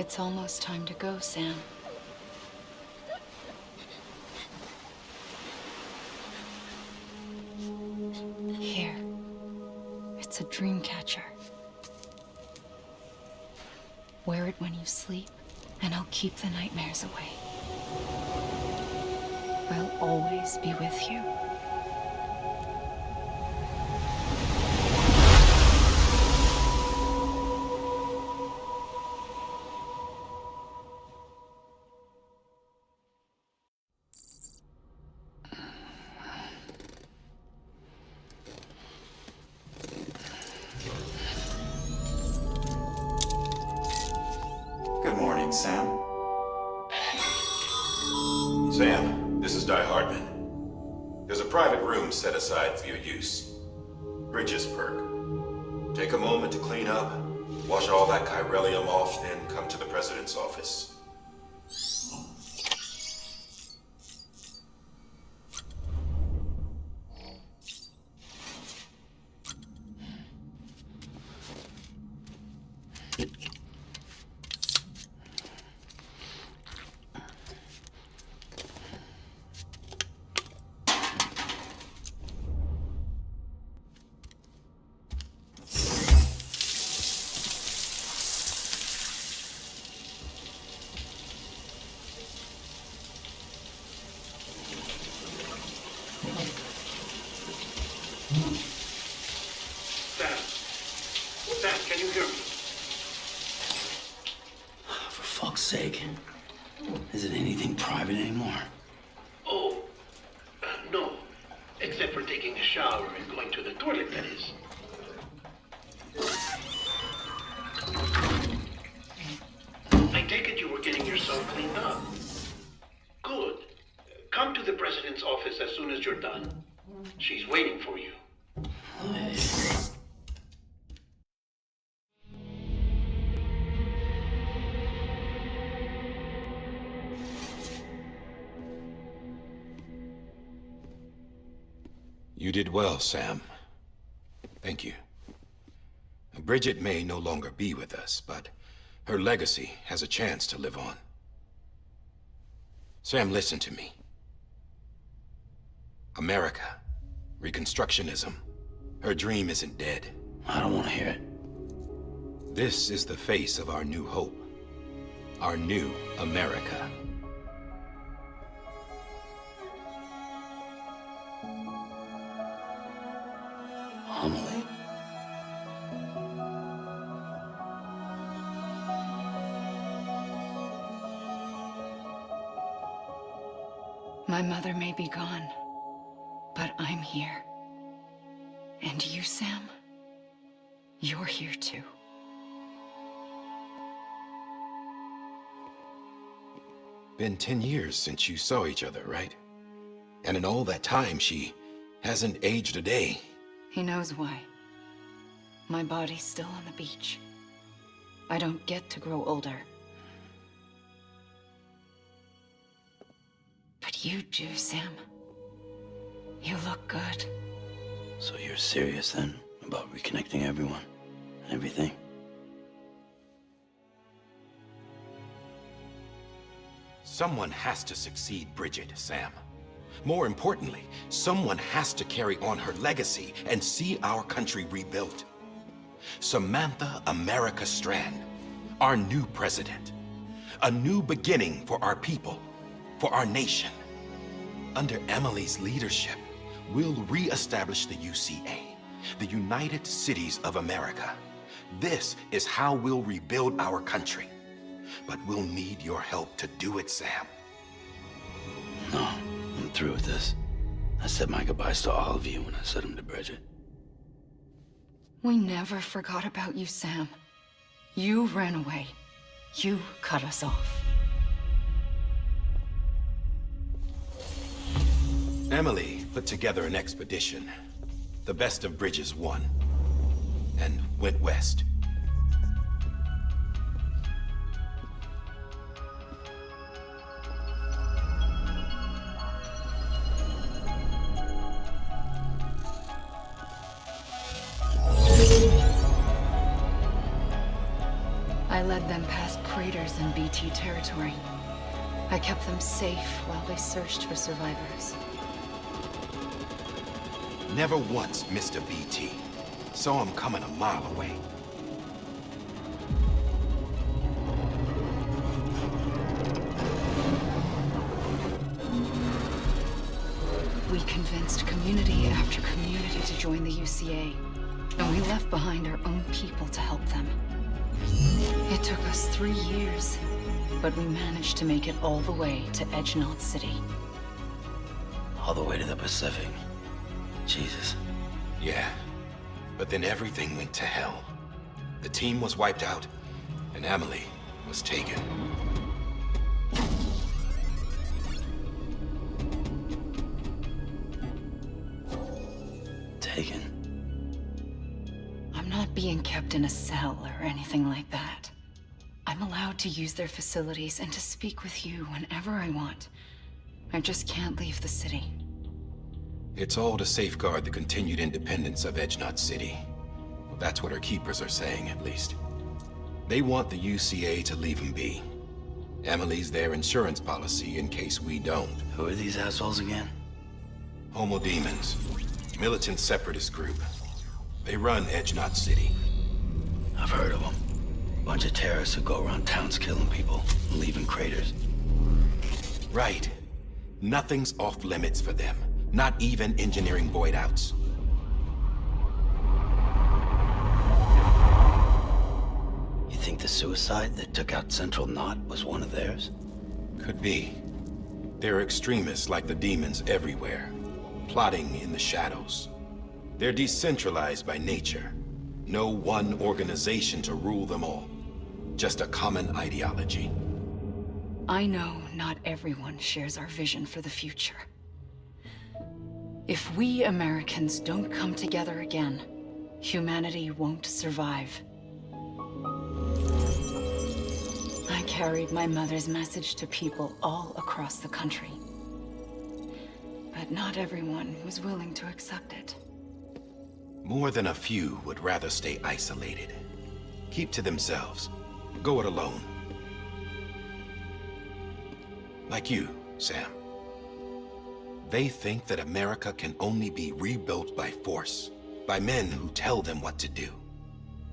It's almost time to go, Sam. Here. It's a dream catcher. Wear it when you sleep, and I'll keep the nightmares away. I'll always be with you. Good morning, Sam. Sam, this is Di Hardman. There's a private room set aside for your use. Bridges perk. Take a moment to clean up, wash all that chiralium off, then come to the president's office. Sam, can you hear me? For fuck's sake. Is it anything private anymore? Oh, no. Except for taking a shower and going to the toilet, that is. I take it you were getting yourself cleaned up. Good. Come to the president's office as soon as you're done. She's waiting for you. You did well, Sam. Thank you. Bridget may no longer be with us, but her legacy has a chance to live on. Sam, listen to me. America, Reconstructionism, her dream isn't dead. I don't want to hear it. This is the face of our new hope. Our new America. Amelie. My mother may be gone, but I'm here. And you, Sam, you're here too. Been 10 years since you saw each other, right? And in all that time, she hasn't aged a day. He knows why. My body's still on the beach. I don't get to grow older. But you do, Sam. You look good. So you're serious then about reconnecting everyone and everything? Someone has to succeed Bridget, Sam. More importantly, someone has to carry on her legacy and see our country rebuilt. Samantha America Strand, our new president. A new beginning for our people, for our nation. Under Amelie's leadership, we'll re-establish the UCA, the United Cities of America. This is how we'll rebuild our country. But we'll need your help to do it, Sam. No, I'm through with this. I said my goodbyes to all of you when I said them to Bridget. We never forgot about you, Sam. You ran away. You cut us off. Amelie put together an expedition. The best of Bridges won, and went west. I led them past craters in BT territory. I kept them safe while they searched for survivors. Never once missed a BT. Saw him coming a mile away. We convinced community after community to join the UCA, and we left behind our own people to help them. It took us 3 years, but we managed to make it all the way to Edgenot City. All the way to the Pacific. Jesus. Yeah, but then everything went to hell. The team was wiped out, and Amelie was taken. Taken? I'm not being kept in a cell or anything like that. I'm allowed to use their facilities and to speak with you whenever I want. I just can't leave the city. It's all to safeguard the continued independence of Edgenot City. Well, that's what our keepers are saying, at least. They want the UCA to leave them be. Amelie's their insurance policy in case we don't. Who are these assholes again? Homo Demons. Militant separatist group. They run Edgenot City. I've heard of them. Bunch of terrorists who go around towns killing people and leaving craters. Right. Nothing's off limits for them. Not even engineering void outs. You think the suicide that took out Central Knot was one of theirs? Could be. There are extremists like the demons everywhere, plotting in the shadows. They're decentralized by nature. No one organization to rule them all. Just a common ideology. I know not everyone shares our vision for the future. If we Americans don't come together again, humanity won't survive. I carried my mother's message to people all across the country. But not everyone was willing to accept it. More than a few would rather stay isolated. Keep to themselves. Go it alone. Like you, Sam. They think that America can only be rebuilt by force, by men who tell them what to do,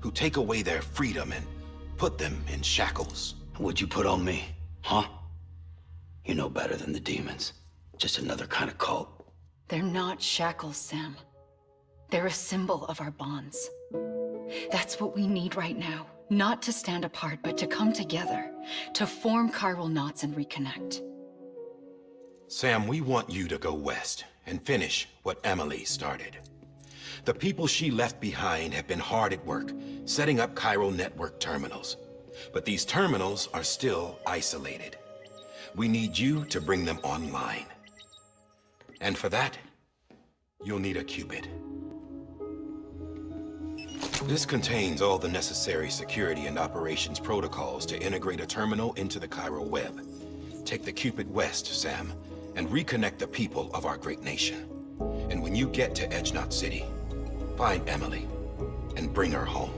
who take away their freedom and put them in shackles. What'd you put on me, huh? You know better than the demons. Just another kind of cult. They're not shackles, Sam. They're a symbol of our bonds. That's what we need right now. Not to stand apart, but to come together, to form chiral knots and reconnect. Sam, we want you to go west and finish what Amelie started. The people she left behind have been hard at work, setting up chiral network terminals. But these terminals are still isolated. We need you to bring them online. And for that, you'll need a qubit. This contains all the necessary security and operations protocols to integrate a terminal into the chiral web. Take the qubit west, Sam, and reconnect the people of our great nation. And when you get to Edgenot City, find Amelie and bring her home.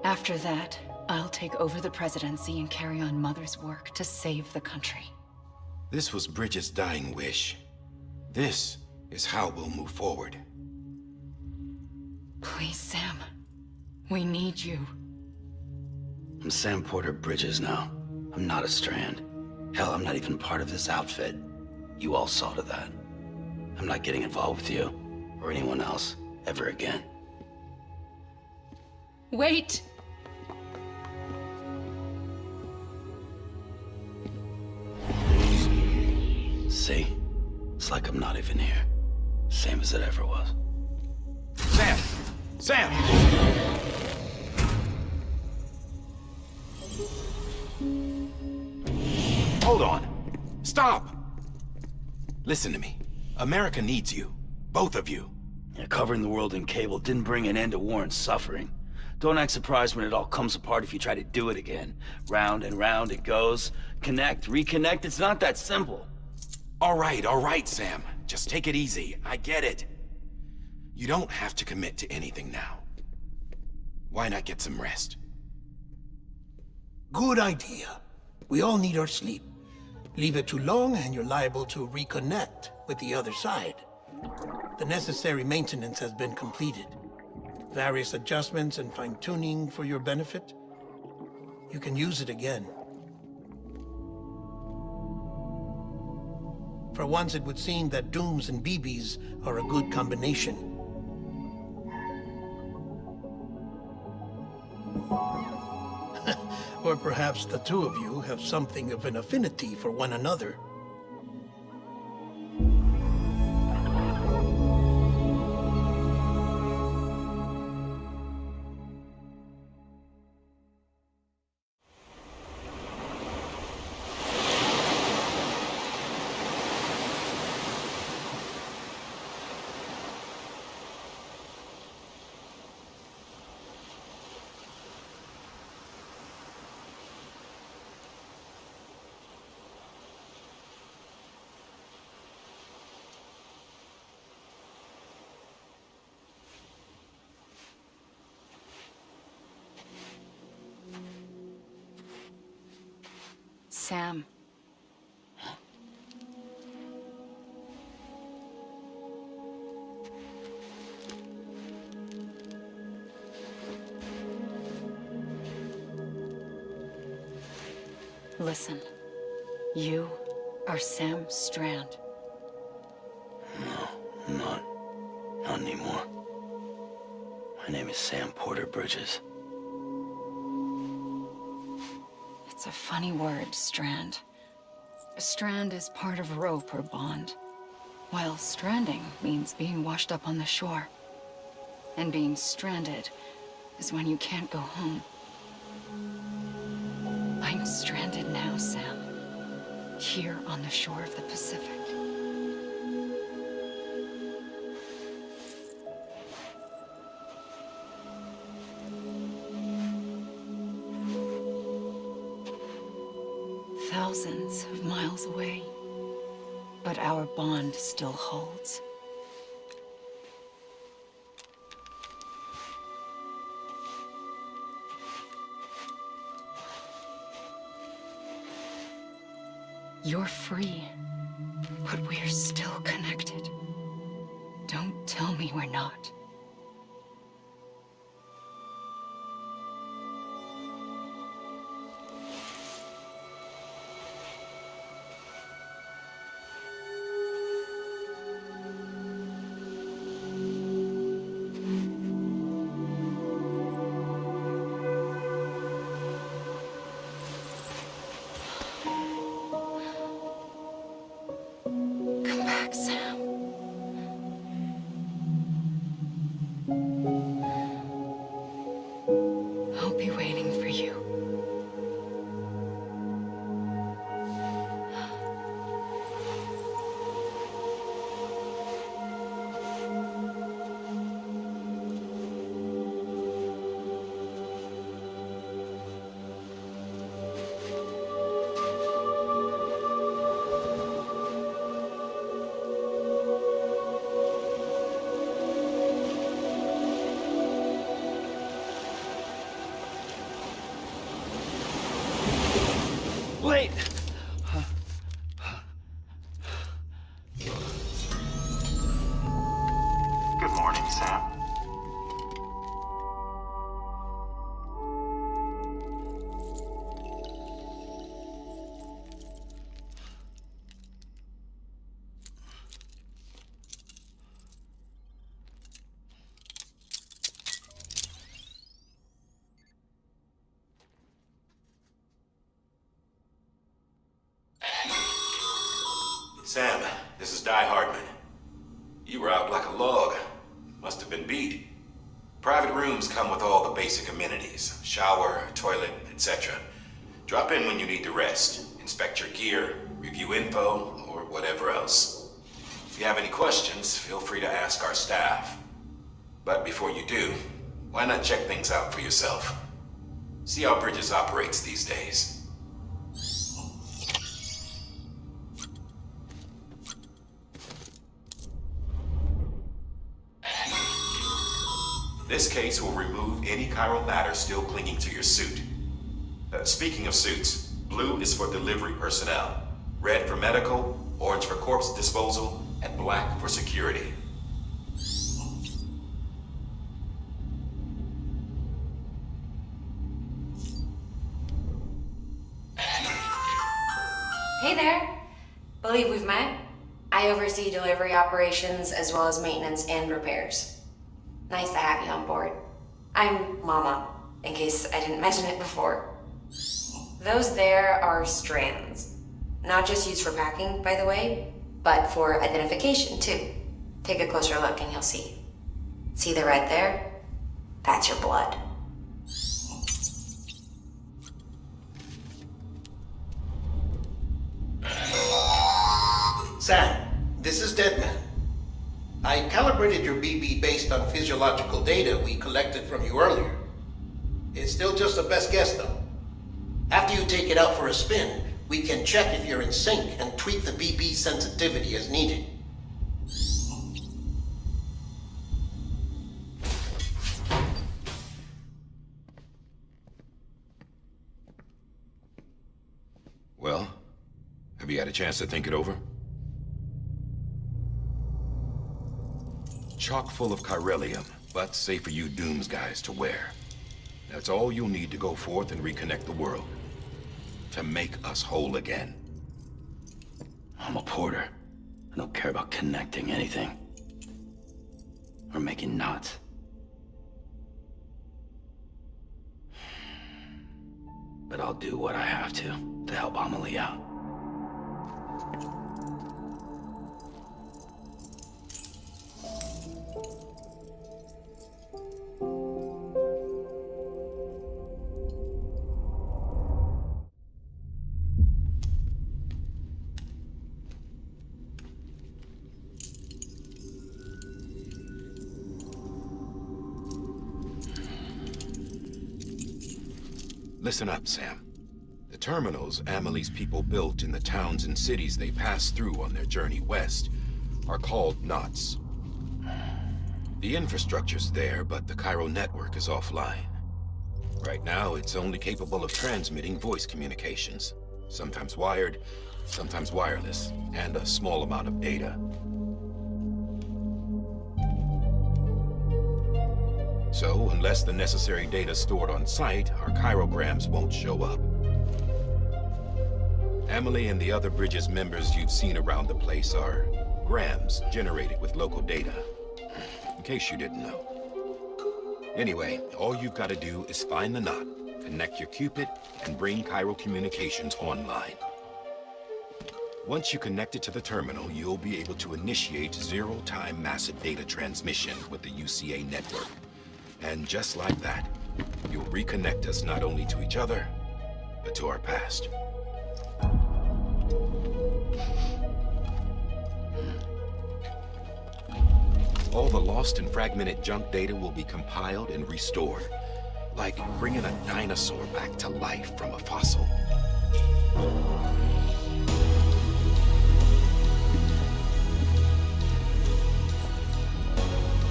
After that, I'll take over the presidency and carry on Mother's work to save the country. This was Bridget's dying wish. This is how we'll move forward. Please, Sam. We need you. I'm Sam Porter Bridges now. I'm not a Strand. Hell, I'm not even part of this outfit. You all saw to that. I'm not getting involved with you, or anyone else, ever again. Wait! See? It's like I'm not even here. Same as it ever was. Sam! Sam! Hold on. Stop! Listen to me. America needs you. Both of you. Yeah, covering the world in cable didn't bring an end to war and suffering. Don't act surprised when it all comes apart if you try to do it again. Round and round it goes. Connect, reconnect, it's not that simple. All right, Sam. Just take it easy. I get it. You don't have to commit to anything now. Why not get some rest? Good idea. We all need our sleep. Leave it too long and you're liable to reconnect with the other side. The necessary maintenance has been completed. Various adjustments and fine-tuning for your benefit. You can use it again. For once, it would seem that Dooms and BBs are a good combination. Or perhaps the two of you have something of an affinity for one another. Sam. Listen. You are Sam Strand. No, I'm not. Not anymore. My name is Sam Porter Bridges. It's a funny word, Strand. A strand is part of rope or bond, while stranding means being washed up on the shore. And being stranded is when you can't go home. I'm stranded now, Sam. Here on the shore of the Pacific. Thousands of miles away, but our bond still holds. You're free, but we're still connected. Don't tell me we're not. Come back, Sam. I'll be waiting for you. Wait! Good morning, Sam. Sam, this is Di Hardman. You were out like a log. Must have been beat. Private rooms come with all the basic amenities. Shower, toilet, etc. Drop in when you need to rest. Inspect your gear, review info, or whatever else. If you have any questions, feel free to ask our staff. But before you do, why not check things out for yourself? See how Bridges operates these days. This case will remove any chiral matter still clinging to your suit. Speaking of suits, blue is for delivery personnel, red for medical, orange for corpse disposal, and black for security. Hey there. Believe we've met. I oversee delivery operations as well as maintenance and repairs. Nice to have you on board. I'm Mama, in case I didn't mention it before. Those there are strands. Not just used for packing, by the way, but for identification too. Take a closer look and you'll see. See the red there? That's your blood. Sam, this is Deadman. I calibrated your BB based on physiological data we collected from you earlier. It's still just a best guess, though. After you take it out for a spin, we can check if you're in sync and tweak the BB sensitivity as needed. Well, have you had a chance to think it over? Chock full of chiralium, but safe for you Dooms guys to wear. That's all you'll need to go forth and reconnect the world. To make us whole again. I'm a porter. I don't care about connecting anything. Or making knots. But I'll do what I have to help Amelie out. Listen up, Sam. The terminals Amelie's people built in the towns and cities they passed through on their journey west are called knots. The infrastructure's there, but the chiral network is offline. Right now, it's only capable of transmitting voice communications, sometimes wired, sometimes wireless, and a small amount of data. So, unless the necessary data stored on site, our chirograms won't show up. Amelie and the other Bridges members you've seen around the place are grams generated with local data, in case you didn't know. Anyway, all you've got to do is find the knot, connect your Cupid, and bring chiral communications online. Once you connect it to the terminal, you'll be able to initiate zero-time massive data transmission with the UCA network. And just like that, you'll reconnect us not only to each other, but to our past. All the lost and fragmented junk data will be compiled and restored, like bringing a dinosaur back to life from a fossil.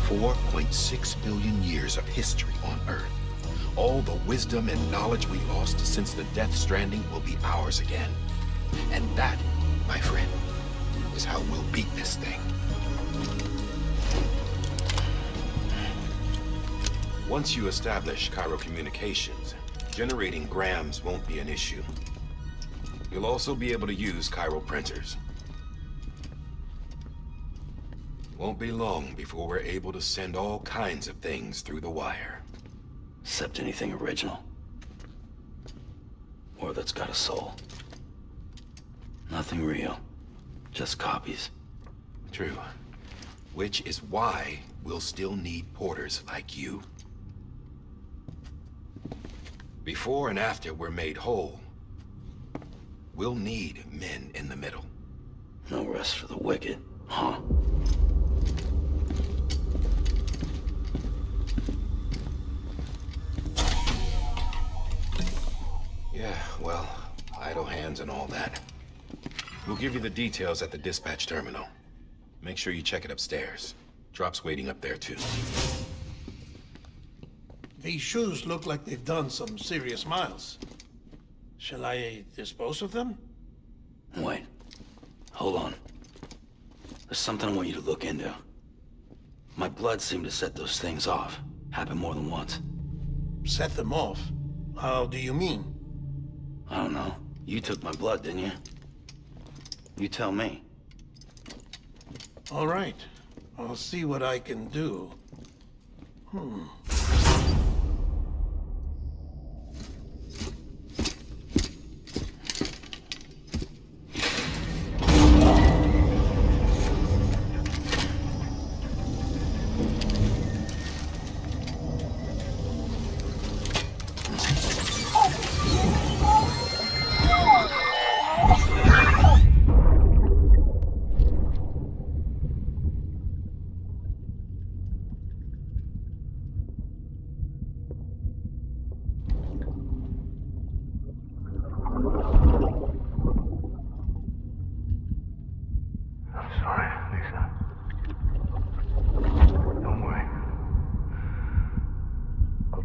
4.6 billion years of history on Earth. All the wisdom and knowledge we lost since the death Stranding will be ours again. And that, my friend, is how we'll beat this thing. Once you establish chiral communications, generating grams won't be an issue. You'll also be able to use chiral printers. Won't be long before we're able to send all kinds of things through the wire. Except anything original. Or that's got a soul. Nothing real. Just copies. True. Which is why we'll still need porters like you. Before and after we're made whole, we'll need men in the middle. No rest for the wicked, huh? Yeah, well, idle hands and all that. We'll give you the details at the dispatch terminal. Make sure you check it upstairs. Drop's waiting up there, too. These shoes look like they've done some serious miles. Shall I dispose of them? Wait. Hold on. There's something I want you to look into. My blood seemed to set those things off. Happened more than once. Set them off? How do you mean? I don't know. You took my blood, didn't you? You tell me. All right. I'll see what I can do.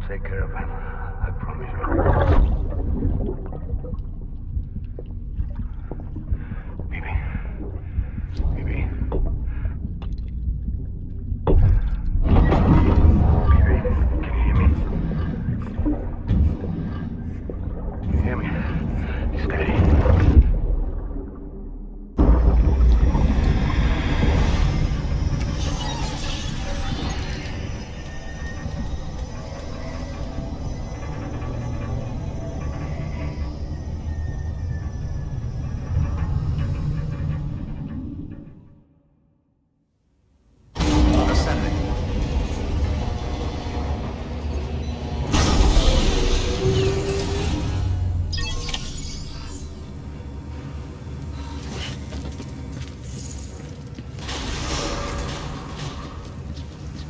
Take care of him. I promise you. Baby. Baby. Baby, can you hear me? Can you hear me? Steady.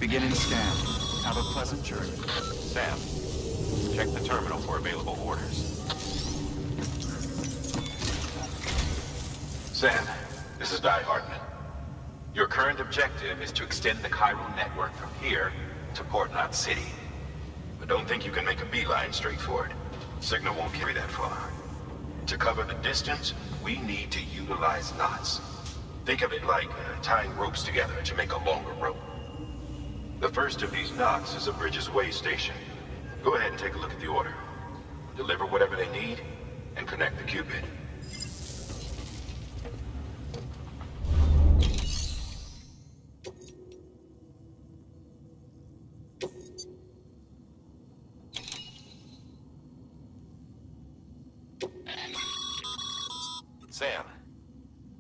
Beginning scan. Have a pleasant journey. Sam, check the terminal for available orders. Sam, this is Di Hartman. Your current objective is to extend the Cairo network from here to Port Knot City. But don't think you can make a beeline straight for it. Signal won't carry that far. To cover the distance, we need to utilize knots. Think of it like tying ropes together to make a longer rope. The first of these knots is a Bridges Way station. Go ahead and take a look at the order. Deliver whatever they need, and connect the Cupid. Sam,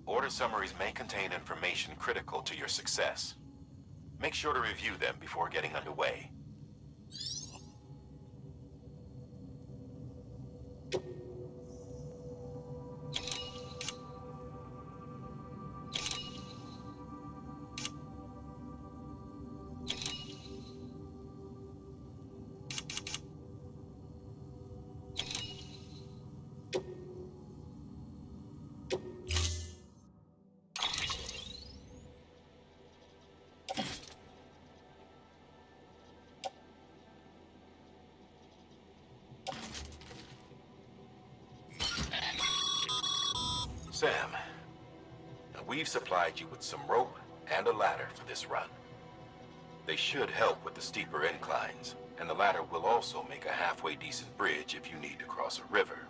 order summaries may contain information critical to your success. Make sure to review them before getting underway. Sam, we've supplied you with some rope and a ladder for this run. They should help with the steeper inclines, and the ladder will also make a halfway decent bridge if you need to cross a river.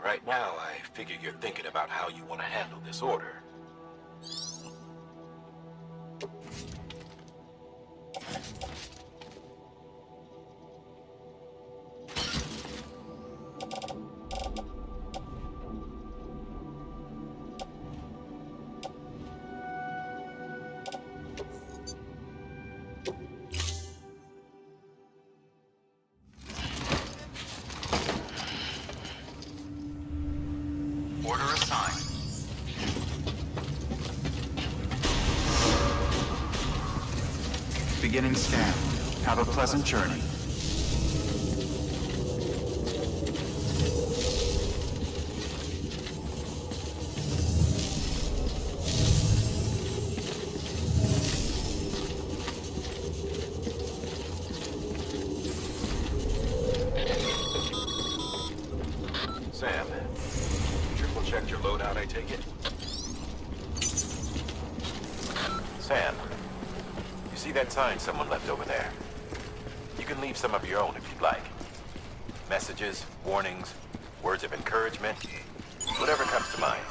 Right now, I figure you're thinking about how you want to handle this order. Order assigned. Beginning scan. Have a pleasant journey. Checked your loadout, I take it? Sam, you see that sign someone left over there? You can leave some of your own if you'd like. Messages, warnings, words of encouragement, whatever comes to mind.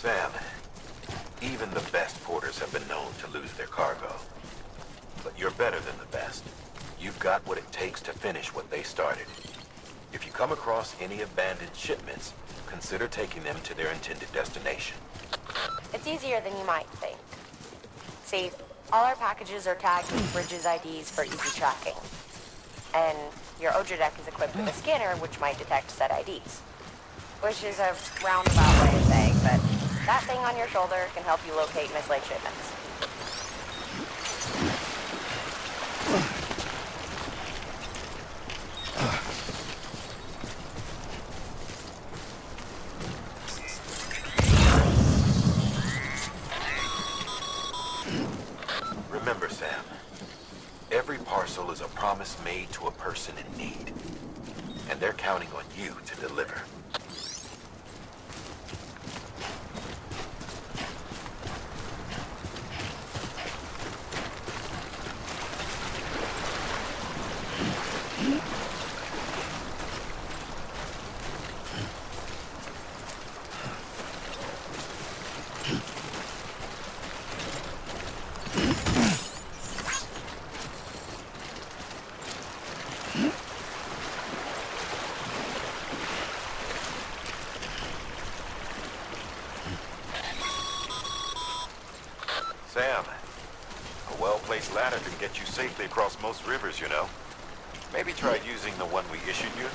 Sam, even the best porters have been known to lose their cargo. But you're better than the best. You've got what it takes to finish what they started. If you come across any abandoned shipments, consider taking them to their intended destination. It's easier than you might think. See, all our packages are tagged with Bridges IDs for easy tracking. And your Oja deck is equipped with a scanner which might detect said IDs. Which is a roundabout way of saying, but that thing on your shoulder can help you locate mislaid shipments. Remember, Sam, every parcel is a promise made to a person in need. And they're counting on you to deliver. Sam, a well-placed ladder can get you safely across most rivers, you know. Maybe try using the one we issued you.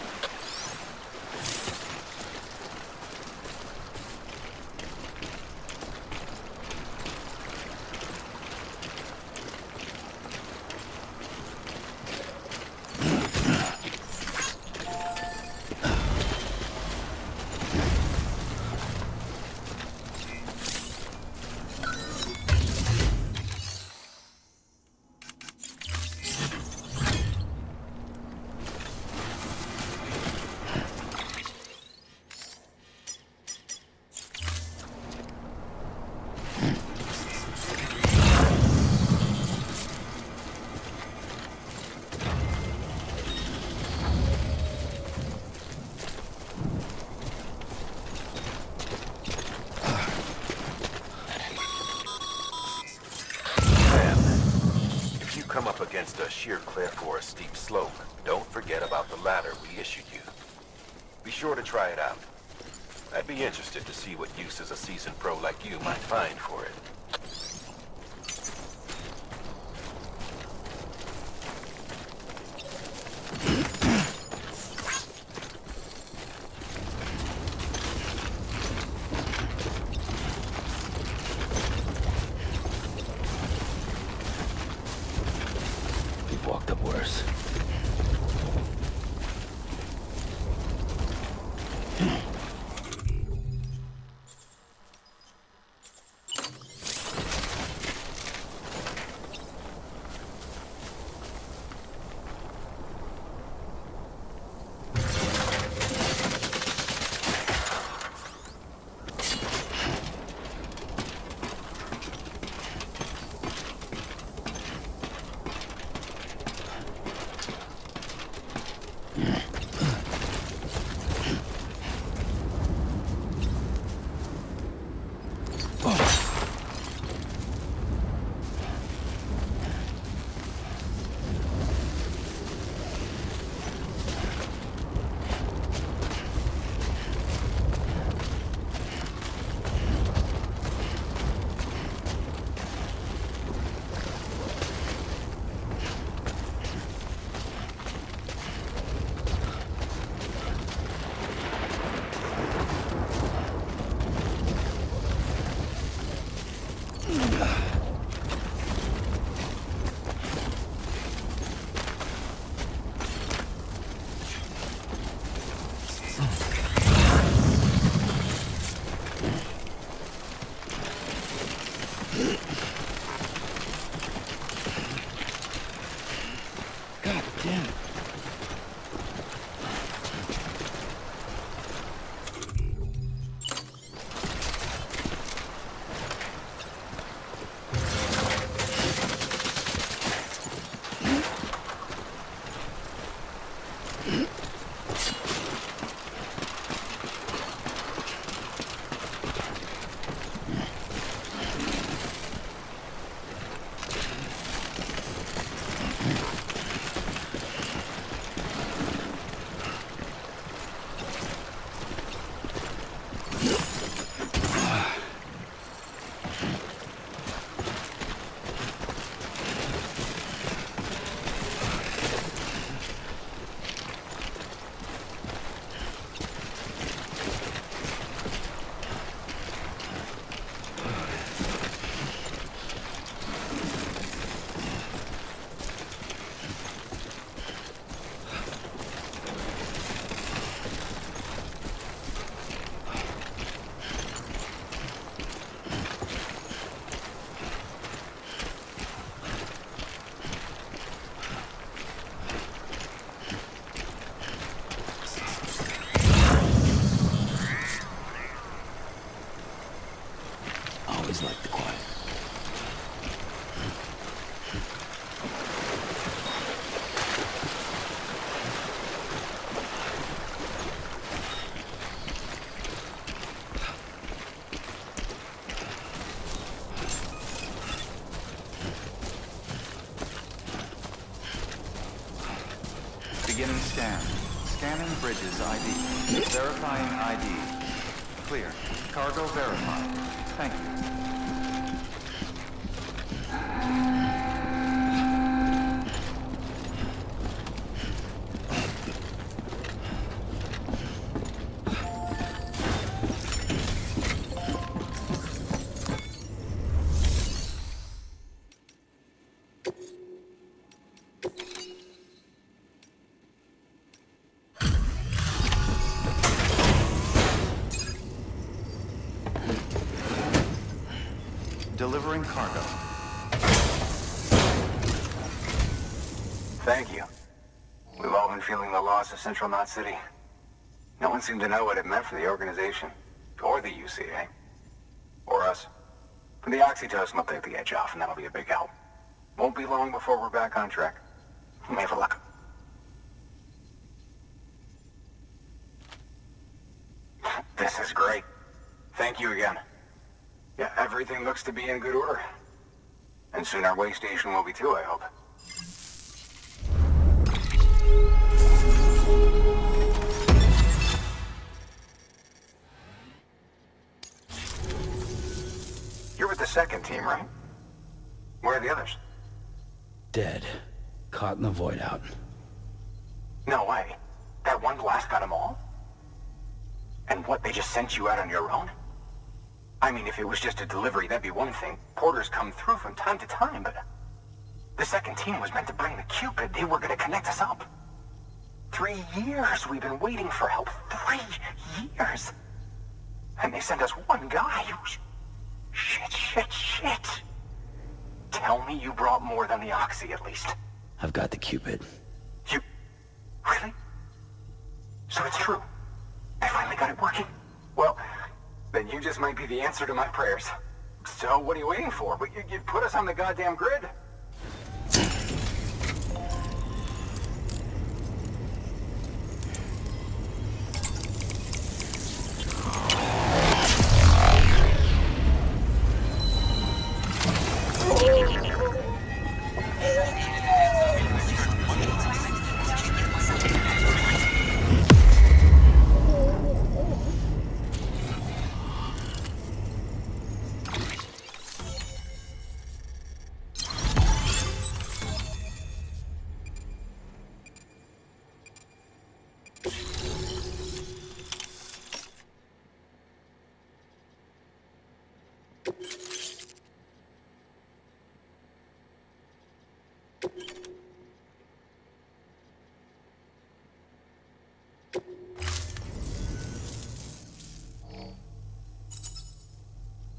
Come up against a sheer cliff or a steep slope, don't forget about the ladder we issued you. Be sure to try it out. I'd be interested to see what uses a seasoned pro like you might find for it. Walked up worse. Beginning scan. Scanning bridges ID. Verifying ID. Clear. Cargo verified. Thank you. Delivering cargo. Thank you. We've all been feeling the loss of Central Knot City. No one seemed to know what it meant for the organization, or the UCA, or us. But the Oxytocin will take the edge off, and that'll be a big help. Won't be long before we're back on track. We may have luck. This is great. Thank you again. Yeah, everything looks to be in good order. And soon our way station will be too, I hope. You're with the second team, right? Where are the others? Dead. Caught in the void out. No way. That one blast got them all? And what, they just sent you out on your own? I mean, if it was just a delivery, that'd be one thing. Porters come through from time to time, but... The second team was meant to bring the Cupid. They were gonna connect us up. 3 years we've been waiting for help. 3 years! And they sent us one guy. Shit. Tell me you brought more than the Oxy, at least. I've got the Cupid. You... Really? So it's true. They finally got it working. Well... Then you just might be the answer to my prayers. So what are you waiting for? You put us on the goddamn grid.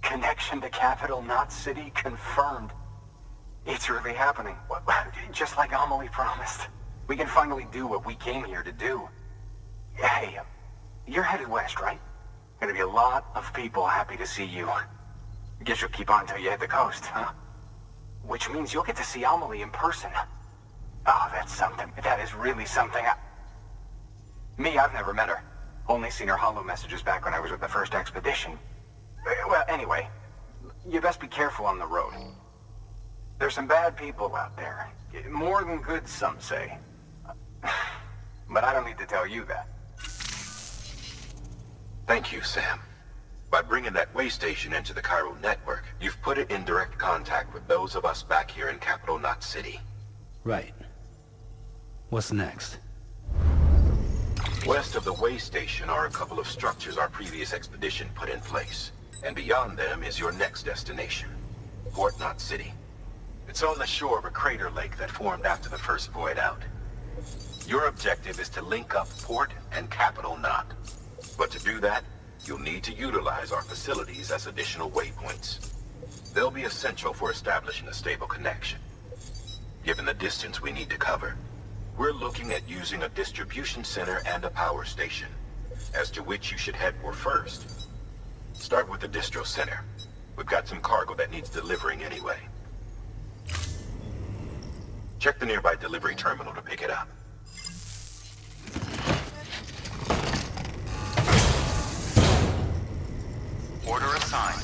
Connection to Capital Knot City confirmed. It's really happening. Just like Amelie promised. We can finally do what we came here to do. Hey, you're headed west, right? Gonna be a lot of people happy to see you. Guess you'll keep on till you hit the coast, huh? Which means you'll get to see Amelie in person. Oh, that's something. That is really something. Me, I've never met her. Only seen her holo messages back when I was with the first expedition. Well, anyway, you best be careful on the road. There's some bad people out there. More than good, some say. But I don't need to tell you that. Thank you, Sam. By bringing that way station into the Cairo network, you've put it in direct contact with those of us back here in Capital Knot City. Right. What's next? West of the way station are a couple of structures our previous expedition put in place. And beyond them is your next destination, Port Knot City. It's on the shore of a crater lake that formed after the first void out. Your objective is to link up Port and Capital Knot. But to do that, you'll need to utilize our facilities as additional waypoints. They'll be essential for establishing a stable connection. Given the distance we need to cover, we're looking at using a distribution center and a power station, as to which you should head for first. Start with the distro center. We've got some cargo that needs delivering anyway. Check the nearby delivery terminal to pick it up. Order assigned.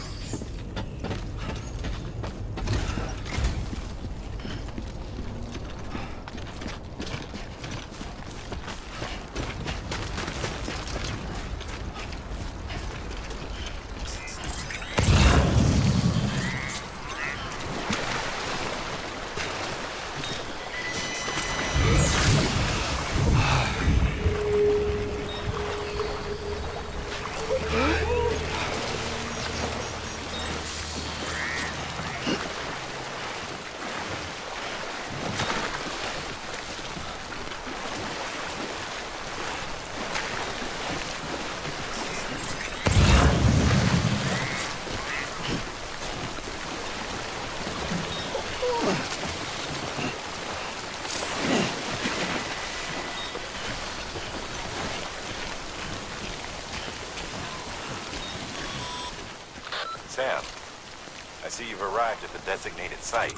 you've arrived at the designated site.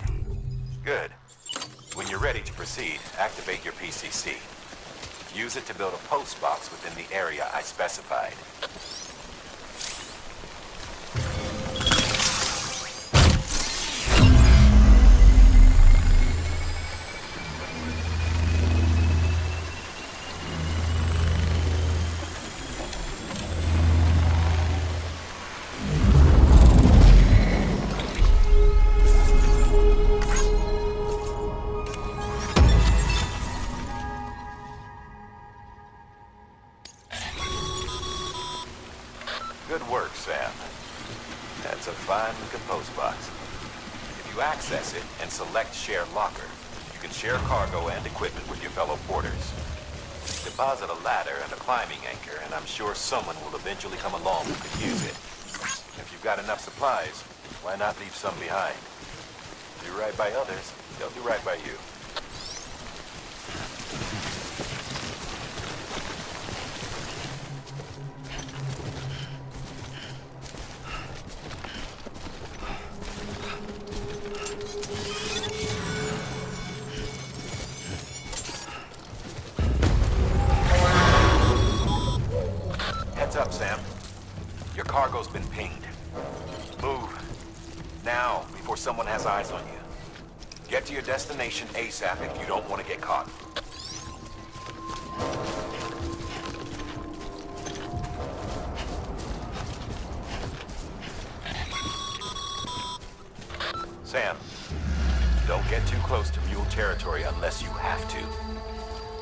Good. When you're ready to proceed, activate your PCC. Use it to build a post box within the area I specified. Good work, Sam. That's a fine-looking post box. If you access it and select Share Locker, you can share cargo and equipment with your fellow porters. Deposit a ladder and a climbing anchor, and I'm sure someone will eventually come along who can use it. If you've got enough supplies, why not leave some behind? Do right by others, they'll do right by you. Heads up, Sam. Your cargo's been pinged. Move. Now, before someone has eyes on you. Get to your destination ASAP if you don't want to get caught. Sam, don't get too close to mule territory unless you have to.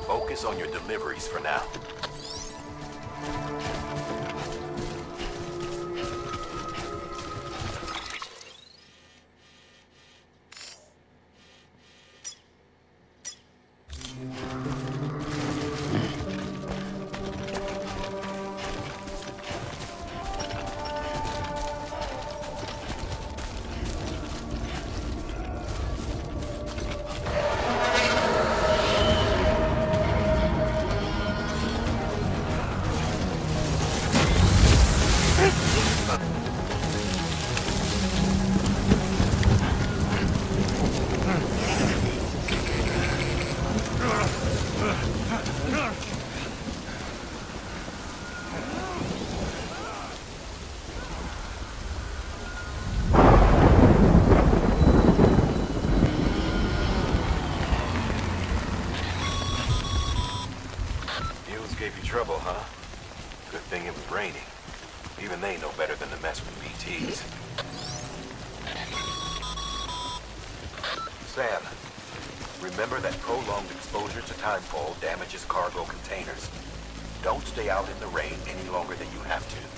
Focus on your deliveries for now. Gave you trouble, huh? Good thing it was raining. Even they know better than to mess with BTs. Sam, remember that prolonged exposure to timefall damages cargo containers. Don't stay out in the rain any longer than you have to.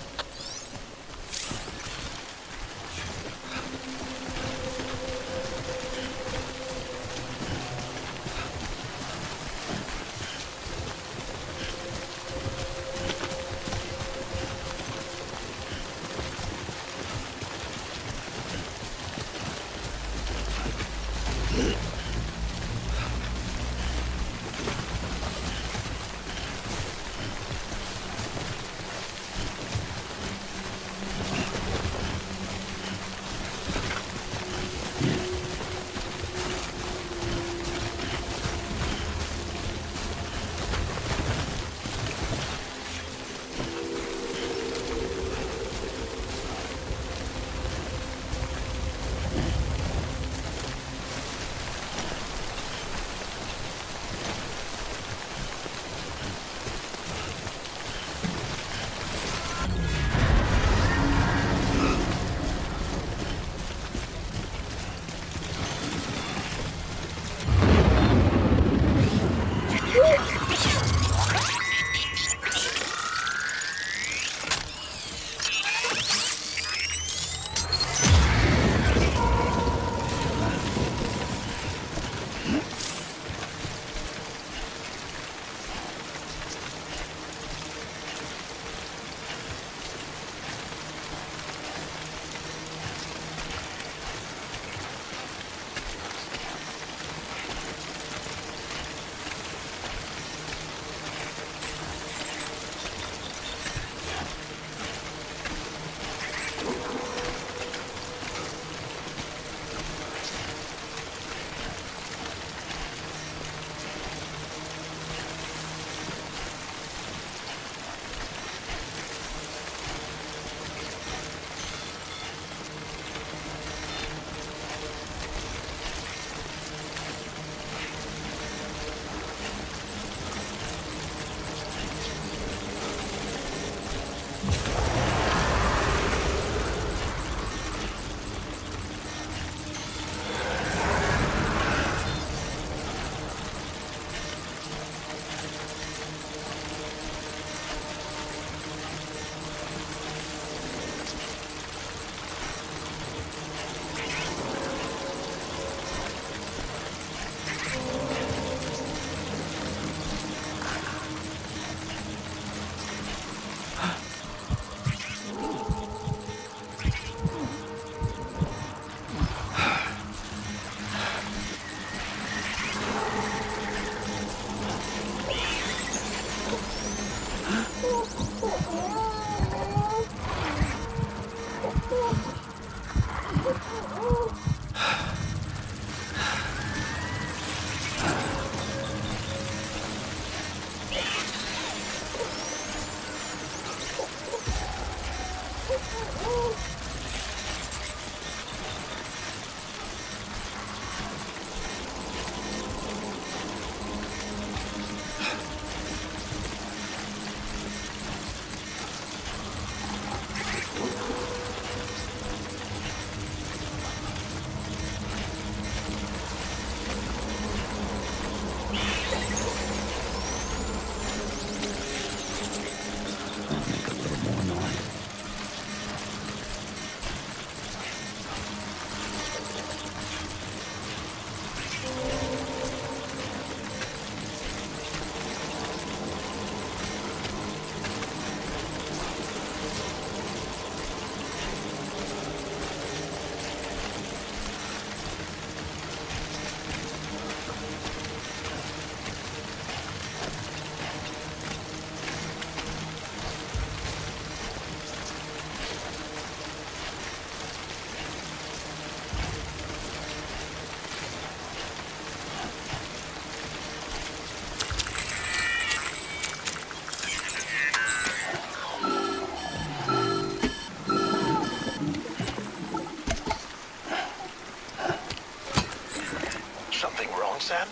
Something wrong, Sam?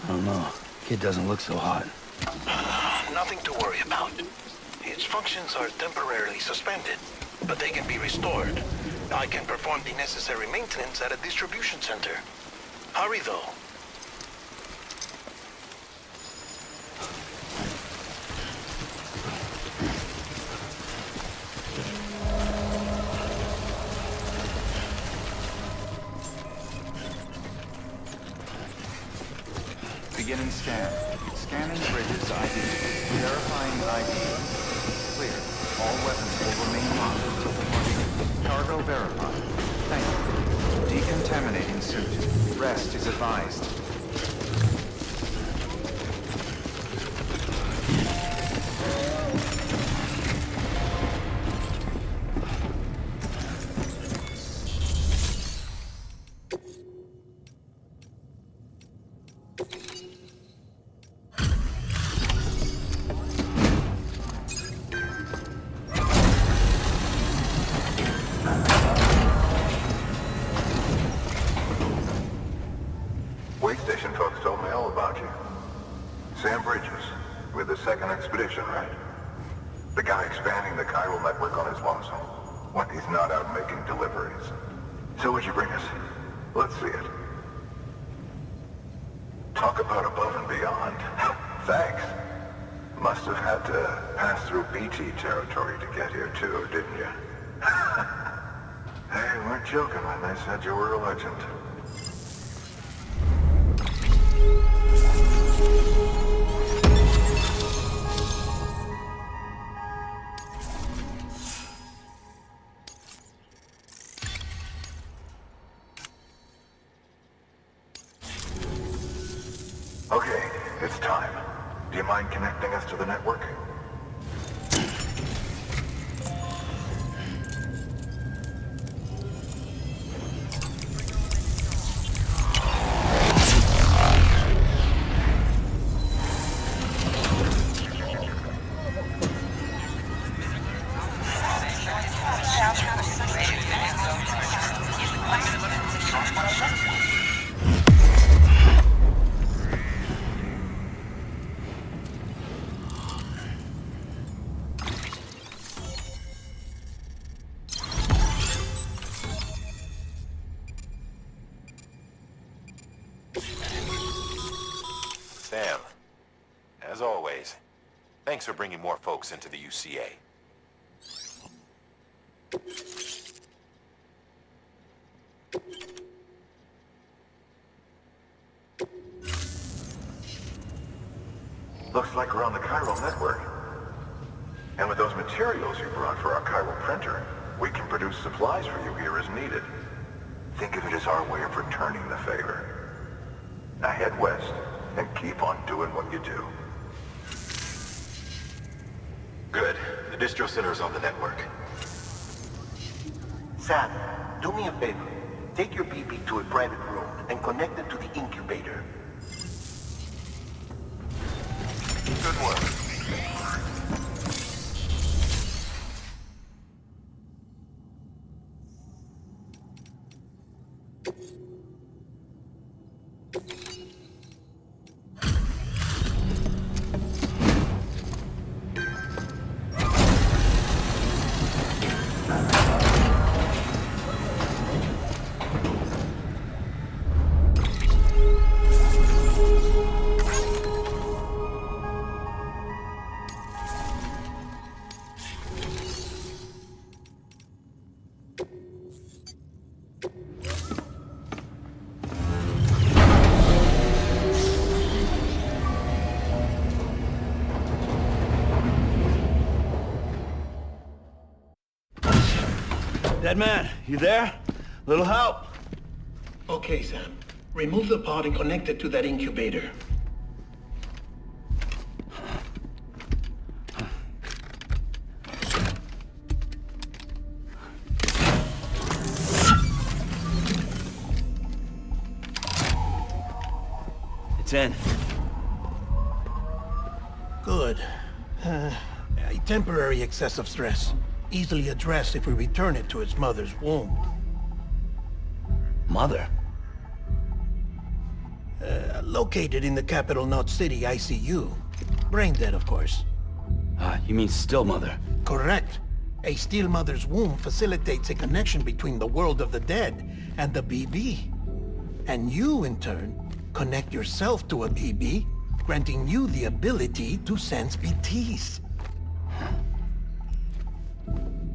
I don't know. Kid doesn't look so hot. Nothing to worry about. Its functions are temporarily suspended, but they can be restored. I can perform the necessary maintenance at a distribution center. Hurry, though. Beginning scan. Scanning bridges ID. Verifying ID. Clear. All weapons will remain locked until departure. Cargo verified. Thank you. Decontaminating suit. Rest is advised. Expedition, right? The guy expanding the chiral network on his lonesome when he's not out making deliveries. So what'd you bring us? Let's see it. Talk about above and beyond. Thanks. Must have had to pass through BT territory to get here too, didn't you? They weren't joking when they said you were a legend. Okay, it's time. Do you mind connecting us to the network? Sam, as always, thanks for bringing more folks into the UCA. Looks like we're on the chiral network. And with those materials you brought for our chiral printer, we can produce supplies for you here as needed. Think of it as our way of returning the favor. Now head west and keep on doing what you do. Good. The distro center is on the network. Sam, do me a favor. Take your BB to a private room and connect it to the incubator. Good work. Dead man, you there? Little help? Okay, Sam. Remove the pod and connect it to that incubator. It's in. Good. A temporary excessive stress. Easily addressed if we return it to its mother's womb. Mother? Located in the capital Knot City ICU. Brain dead, of course. You mean Still Mother? Correct. A Steel Mother's womb facilitates a connection between the world of the dead and the BB. And you, in turn, connect yourself to a BB, granting you the ability to sense BTs.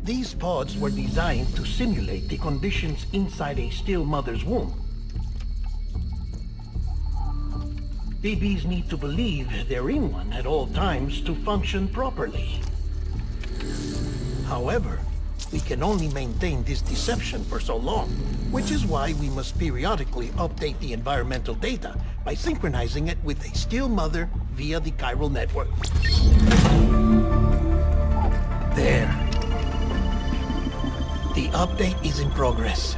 These pods were designed to simulate the conditions inside a Steel Mother's womb. BBs need to believe they're in one at all times to function properly. However, we can only maintain this deception for so long, which is why we must periodically update the environmental data by synchronizing it with a Steel Mother via the chiral network. There. The update is in progress.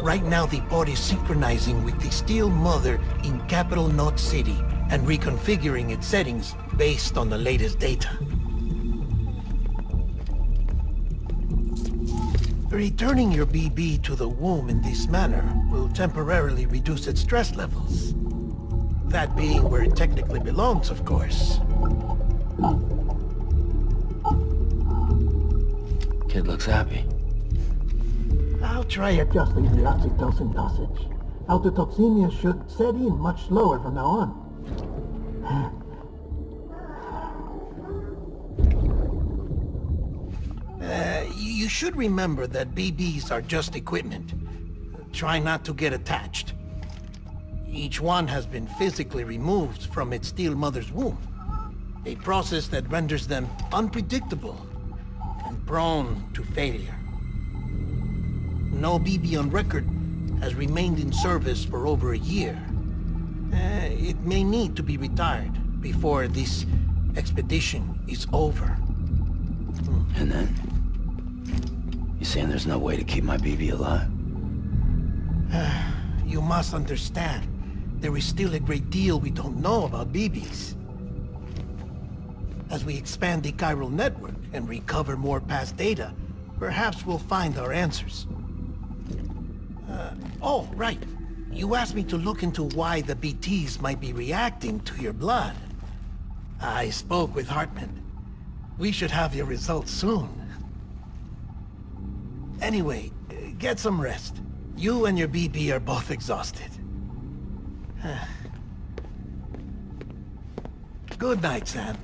Right now, the pod is synchronizing with the Steel Mother in capital Knot City and reconfiguring its settings based on the latest data. Returning your BB to the womb in this manner will temporarily reduce its stress levels. That being where it technically belongs, of course. Kid looks happy. I'll try adjusting the oxytocin dosage. Autotoxemia should set in much slower from now on. You should remember that BBs are just equipment. Try not to get attached. Each one has been physically removed from its Steel Mother's womb. A process that renders them unpredictable and prone to failure. No BB on record has remained in service for over a year. It may need to be retired before this expedition is over. And then? You saying there's no way to keep my BB alive? You must understand, there is still a great deal we don't know about BBs. As we expand the chiral network and recover more past data, perhaps we'll find our answers. Oh, right. You asked me to look into why the BTs might be reacting to your blood. I spoke with Hartman. We should have your results soon. Anyway, get some rest. You and your BB are both exhausted. Good night, Sam.